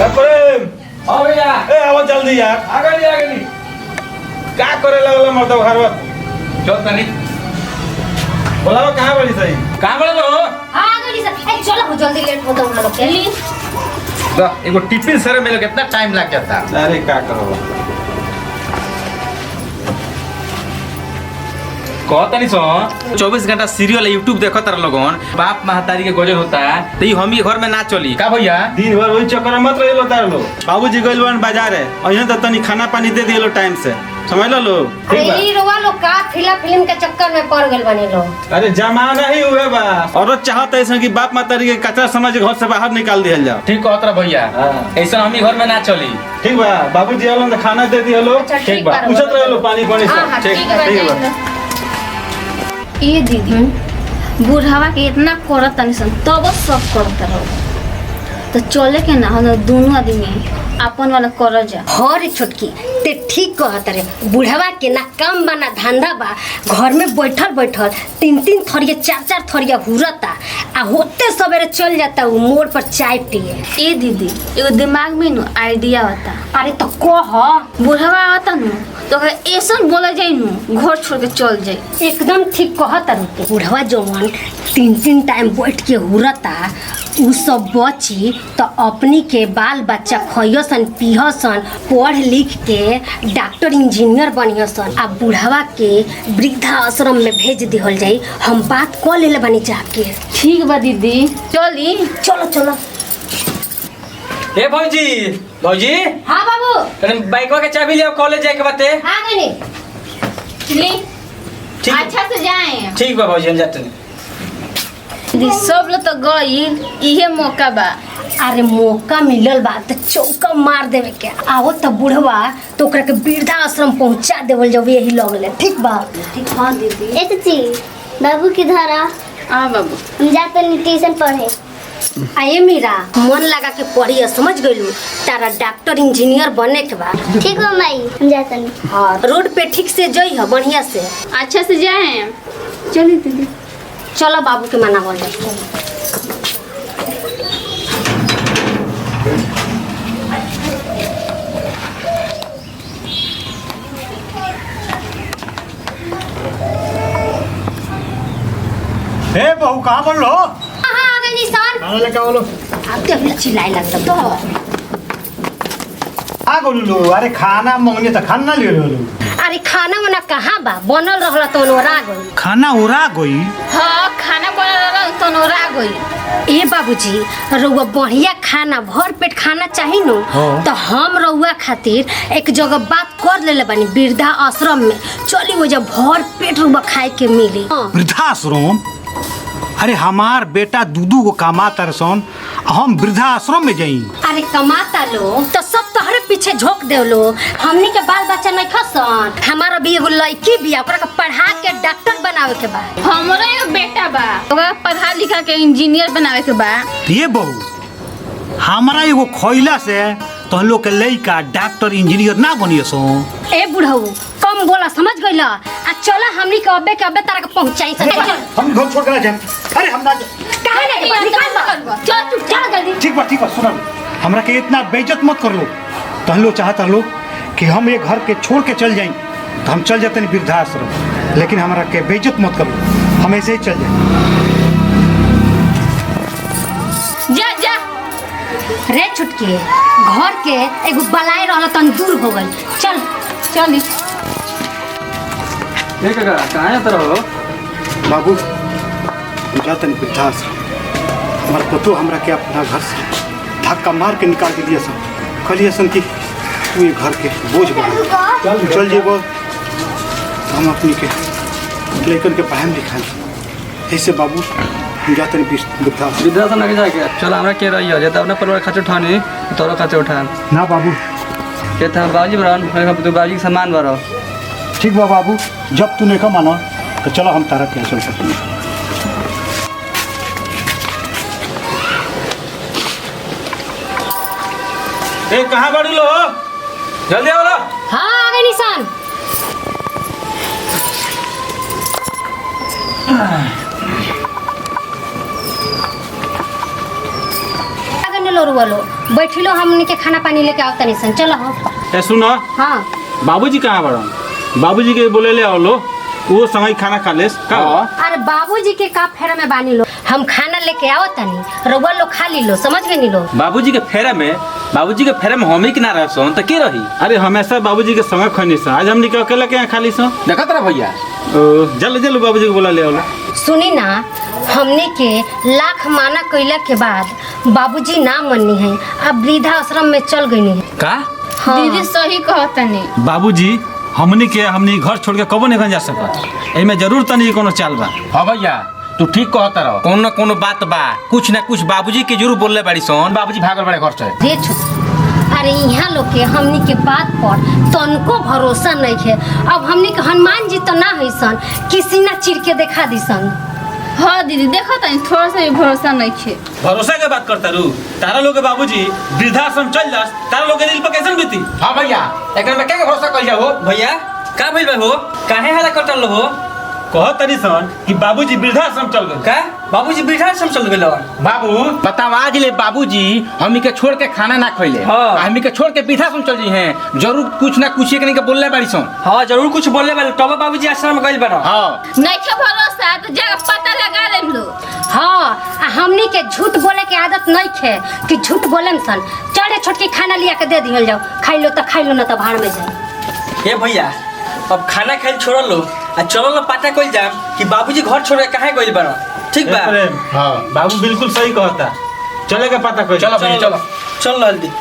हाँ भैया ए आवाज जल्दी यार आगे नहीं क्या करे लगल मर्द घर चल तनी बोलाओ कहाँ बड़ी सही कहाँ बोले तो हाँ गली सर ए चलो जल्दी लेट होता हूँ लोग जल्दी तो एगो टिफिन सर में लोग कितना टाइम लग जाता अरे क्या करो कहतनी सो 24 घंटा सीरियल यूट्यूब देखो तार लोगन बाप महतारी के गजन होता है तो ये हम ही घर में ना चली का भैया दिन भर वही चक्कर में मत रहिलो तार लो बाबूजी गइल बन बाजार है और यहाँ तो तनी खाना पानी दे दिए लो टाइम से समझ लो लो ठीक बा अरे रोवा लोग का फिल्म के चक्कर में पड़ गए बने लोग अरे जमाना ही हुए बा औरत चाहत ऐसा कि बाप महतारी के कचरा समझ घर से बाहर निकाल दिया जाओ ठीक कहत रहा भैया हाँ। ऐसा हम ही घर में ना चली ठीक बा बाबूजी आलो तो खाना दे दिए लो अच्छा, ठीक बा बा, पूछत रहे लो पानी पानी हाँ, सब हाँ, ठीक ठीक बा, ठीक बा ये दीदी बुढ़ावा के इतना करत तनी सन तब सब करत रहो तो चले के ना हम दोनों आदमी अपन वाला कर जा हरे छोटकी ते ठीक कहत रे बुढ़वा के ना काम बा ना धंधा बा घर में बैठल बैठल 3-3 थरिया 4-4 थरिया हुरता आ होते सवेरे चल जाता वो मोड़ पर चाय पिए ए दीदी एगो दिमाग में नु आइडिया होता अरे तो कह बुढ़ावा आता नु तो ऐसा बोले जाई नु घर छोड़ के चल जाई एकदम ठीक कहत रे बुढ़वा जवान 3-3 टाइम बैठ के हुरता उ सब बची तो अपनी के बाल बच्चा खइयसन पिहसन पढ़ लिख के डॉक्टर इंजीनियर बनियसन आ बुढ़वा के वृद्धा आश्रम में भेज दिहल जाई हम बात कर ले बनी जाके ठीक बा दीदी चली चलो चलो ए भौजी भौजी हाँ बाबू तने बाइकवा के चाबी ले कॉलेज जाए के बाते हाँ गनी ली ठीक अच्छा से जाए ठीक बा भौजी हम जाते हैं दीदी सब लोग तो गई इहे मौका बा अरे मौका मिलल बा तो चौका मार देवे के आओ तो बुढ़वा तो ओकरा के वृद्धा आश्रम पहुंचा देवल जब यही लगले ठीक बा ठीक हाँ दीदी ए चाची बाबू किधर आ हाँ बाबू हम जाते नहीं ट्यूशन पढ़े आए मीरा मन लगा के पढ़िए समझ गइलू तारा डॉक्टर इंजीनियर बने के बा ठीक हो माई हम जाते नहीं हाँ रोड पे ठीक से जई है बढ़िया से अच्छा से जाए चलिए दीदी चलो बाबू के मना बोल जाते ए बहू कहाँ बोल लो हाँ आ गई निशान खाना लेके आओ लो अब तो भी चिल्लाए लगता तो आ गोलू लो अरे खाना मांगने तो खाना ले लो अरे खाना वाना कहाँ बा बनल रहला तो ओरा गई खाना उड़ा गई हाँ खाना बना तो नोरा गई ए बाबूजी रउआ बढ़िया खाना भर पेट खाना चाहिए नो तो हम रउआ खातिर एक जगह बात कर लेले बानी वृद्धा आश्रम में चली वो जब भर पेट रउआ खाए के मिली वृद्धाश्रम अरे हमार बेटा दूधू को कमाता रसन हम वृद्धाश्रम में जाई अरे कमाता लो तो सब तोहरे पीछे झोंक दे लो हमनी के बाल बच्चा नहीं खसन हमारा भी एगो लड़की भी ओकरा के पढ़ा के डॉक्टर बनावे के बा हमारा एगो बेटा बा ओकरा पढ़ा लिखा के इंजीनियर बनावे के बा ये बहू हमारा एगो खइला से तो हम लोग के लड़का डॉक्टर इंजीनियर ना बनिए सो ए बुढ़ऊ कम बोला समझ गइला आ चला हमनी के अबे तारा के पहुंचाई सन हम घर छोड़ कर जाए अरे हम ना काहे नहीं निकाल बा चल तू चल जल्दी ठीक बा सुनो हमरा के इतना बेइज्जत मत कर लो तो हम लोग चाहता लो कि हम ये घर के छोड़ के चल जाएं तो हम चल जाते हैं वृद्धाश्रम लेकिन हमरा के बेइज्जत मत कर लो हम ऐसे ही चल जाए जा रे छुटकी घर के एगो बलाई रहला तन दूर हो गई चल चली ए काका कहाँ जाते रहो बाबू हम जाते हैं वृद्धाश्रम हमारा पतो हमरा के अपना घर से धक्का मार के निकाल के दिया सन कहलिए सन कि तू ये घर के बोझ बना चल जेबो तो हम अपनी के लड़कन के पढ़ाई लिखाई ऐसे बाबू हम जाते हैं वृद्धाश्रम वृद्धाश्रम लगे जाके चल हमरा के रही है अपना परिवार खाते उठाने तोरो खाते उठान ना बाबू के था बाजी बरन तो बाजी के सामान बरो ठीक बा बाबू जब तू नहीं का माना तो चलो हम तारा कैंसिल करते हैं ए कहाँ बड़ी लो जल्दी आओ लो हाँ आ गई निशान गेलो रुवलो बैठिलो हमनी के खाना पानी लेके आओ तनी सन चलो हो ए सुनो हाँ बाबूजी कहाँ बड़न बाबूजी के बोले ले आओ वो संगे खाना खा लेस का अरे बाबूजी के का फेरा में बानी लो हम खाना लेके आओ तनी रुआ लो खा ली लो समझ गए नी लो बाबूजी के फेरे में हम ही ना रह सोन तो के रही। अरे हमेशा बाबूजी के संगे खनी सा आज हमनी के अकेला के यहाँ खाली सा देखा तेरा भैया जल्दी बाबूजी के बोला ले आओ सुनी ना हमने के लाख माना कैला के बाद बाबूजी ना मननी है अब वृद्धा आश्रम में चल गई है का हाँ। दीदी सही कहतनी बाबूजी हमनी घर छोड़ के कबो नहीं जा सकत एमे जरूर तनी कोनो चाल बा हाँ भैया तू ठीक कहता रहो कोनो कोनो बात बा कुछ ना कुछ बाबूजी के जरूर बोलले बाड़ी सोन बाबूजी भागल बड़े घर से रे अरे यहाँ लोग के हमनी के बात पर तनको भरोसा नहीं है अब हमनी के हनुमान जी तो ना है सन किसी ना चिर के देखा दी सन हाँ दीदी देखो तनी थोड़ा सा भी भरोसा नहीं है भरोसा के बात करता रू तारा लोग के बाबूजी वृद्धाश्रम चल जास तारा लोग के दिल पर कैसन बीती हाँ भैया एकरा में क्या भरोसा कइल जाओ भैया का भइल हो काहे हला कटल हो कह तनी सन कि बाबूजी वृद्धाश्रम चल गए का बाबूजी वृद्धाश्रम चल गेल बाबू बताओ आज ले बाबूजी हमनी के छोड़ के खाना ना खइले हाँ। हमनी के छोड़ के वृद्धाश्रम चल जी हैं जरूर कुछ ना कुछ एक के बोलले बाड़ी सोन हाँ जरूर कुछ बोलने वाले तब बाबूजी आश्रम में गइल बड़ा हां नहीं के भरोसा तो जगह पता लगा लेम लो हाँ आ हमनी के झूठ बोले के आदत नहीं है कि झूठ बोले सन चढ़े छोटकी खाना लिया के दे दिहल जाओ खाई लो ना तो भाड़ में जाए ए भैया अब खाना खाइल छोड़ लो आ चलो लो पता कइल जाम कि बाबूजी घर छोड़ के कहाँ गइल बड़ा ठीक बा प्रेम हां बाबू बिल्कुल सही कहता चलेगा पता कोई चलो भैया चलो चल जल्दी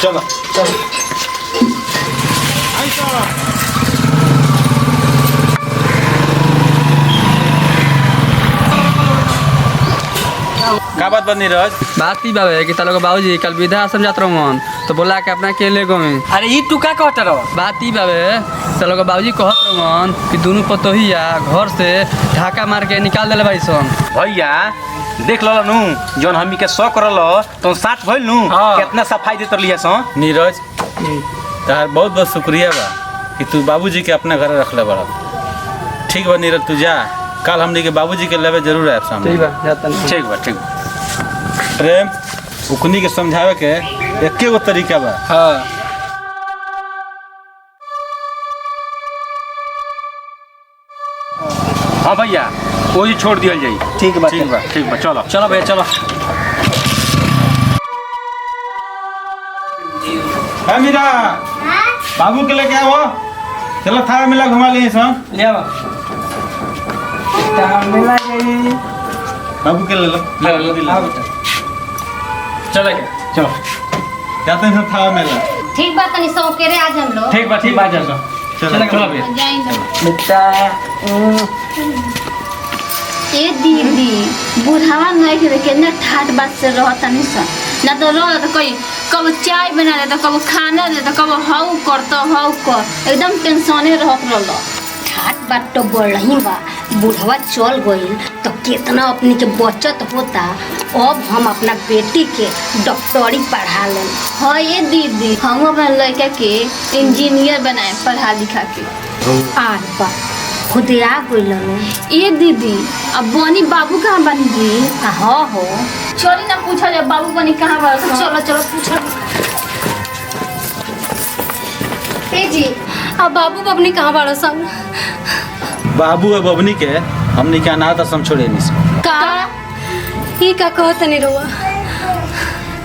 चलो का बात बनी नीरज बात ही बाबे कि तालो बाबूजी कल वृद्धा आश्रम जात रहन तो बोला के अपना के ले गए अरे ई तू का कहत रहो बात ही बाबे तालो बाबूजी कहत रहन कि दोनों पतोहिया घर से ढाका मार के निकाल देले भाई सन भैया देख लो नु जोन हमी के शौक रहलो तो साथ भइल नु हाँ। कितना सफाई देत लिया सो नीरज तार बहुत बहुत शुक्रिया बा कि तू बाबूजी के अपना घर रखले बड़ा ठीक बा नीरज तू जा कल हमनी के बाबूजी के लेवे जरूर आए सामने ठीक बा जाता नहीं ठीक बा ठीक बा प्रेम उकनी के समझावे के एके गो तरीका बा हाँ हां भैया ओही छोड़ दियल जाई ठीक बा ठीक बा चलो चलो भैया चलो है मीरा बाबू के लेके आओ चलो थारा मेला घुमा लिए सन ले आओ मिला गई बाबू के ले लो आओ बेटा चले गए चलो जाते हैं थारा मेला ठीक बात तनी सौकेरे आज हम लोग ठीक बा जा चलो चलो भैया जाएंगे बेटा ए दीदी बुढ़ावा नहीं के कितना ठाट बात से रहता नहीं सा ना तो रह तो कोई कब चाय बना दे तो कब खाना दे तो कब हाउ कर तो हाउ कर एकदम टेंशने रहत रहलो ठाट बात तो बढ़ रही बा बुढ़वा चल गई तो कितना अपनी के बचत होता अब हम अपना बेटी के डॉक्टरी पढ़ा लें हाँ ये दीदी हम अपना लड़का के इंजीनियर बनाए पढ़ा लिखा के आज बा खुद आ गई ये दीदी अब बनी बाबू कहाँ बनी जी हाँ हो चली ना पूछा जाए बाबू बनी कहाँ बा चलो चलो पूछो ए जी अब बाबू बबनी कहाँ बाड़ो सन बाबू और बबनी के हमनी के अनाथ आश्रम छोड़े नहीं का ही का कहत नहीं रोआ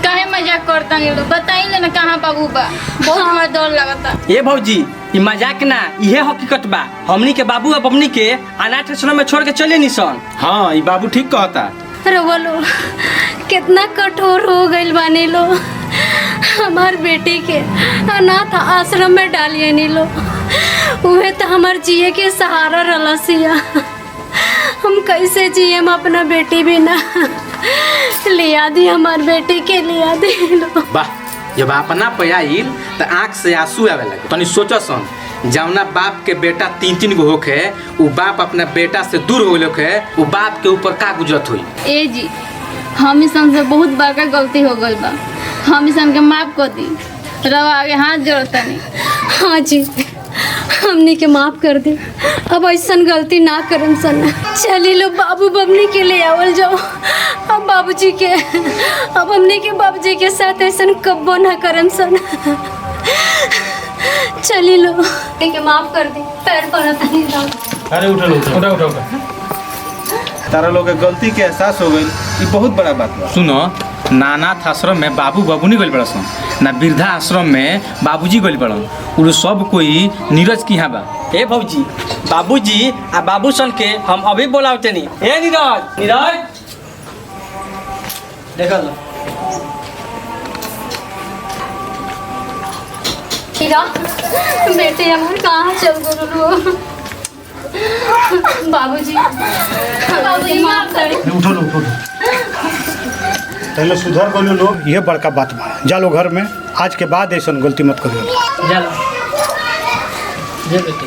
काहे मजाक करता नहीं लोग बताइए ना कहाँ बाबू बा बहुत हमारा डर लगता ए भौजी ई मजाक ना इहे हकीकत बा हमनी के बाबू और बमनी के अनाथ आश्रम में छोड़ के चले निसन हाँ ये बाबू ठीक कहता रोवा लो कितना कठोर हो गइल बानी लो हमार बेटी के अनाथ आश्रम में डालिए नी लो उहे तो हमार जिए के सहारा रलसिया हम कैसे जिए हम अपना बेटी भी ना लिया दी हमार बेटी के लिया दी लो वाह जब अपना पे आइल तो आँख से आंसू आवे लगे तनी सोचो सन जौना बाप के बेटा 3-3 गो होखे उ बाप अपना बेटा से दूर हो लोखे उ बाप के ऊपर का गुजरत हुई ए जी हम इसन से बहुत बड़का गलती हो गई बा हम इसन के माफ कर दी रवा आगे हाथ जोड़ता नहीं हाँ जी हमनी के माफ कर दे। अब ऐसा गलती ना करम सन। चली लो बाबू बबनी के ले आवल जाओ। अब बाबूजी के अब हमनी के बाबूजी के साथ ऐसा कब्बो ना करम सन। चली लो के माफ कर दे। पैर पर अरे उठो उठो उठो उठो। तारा लोग के गलती के एहसास हो गई, ये बहुत बड़ा बात बा। सुनो, नानाथ आश्रम में बाबू बाबू नहीं गइल बड़ा सन, ना वृद्धा आश्रम में बाबूजी गइल बड़ा। उ सब कोई नीरज की यहाँ बा। ए भौजी, बाबूजी आ बाबू सन के हम अभी बोलावते नहीं। ए नीरज, नीरज देखो लो। हीरा बेटे हमारे कहाँ चल गए? बाबूजी बाबूजी माफ कर। उठो लो उठो लो। पहले सुधर गलो लोग, ये बड़का बात बा। जा लो घर में, आज के बाद ऐसा गलती मत करियो। जा लो। जे बेटे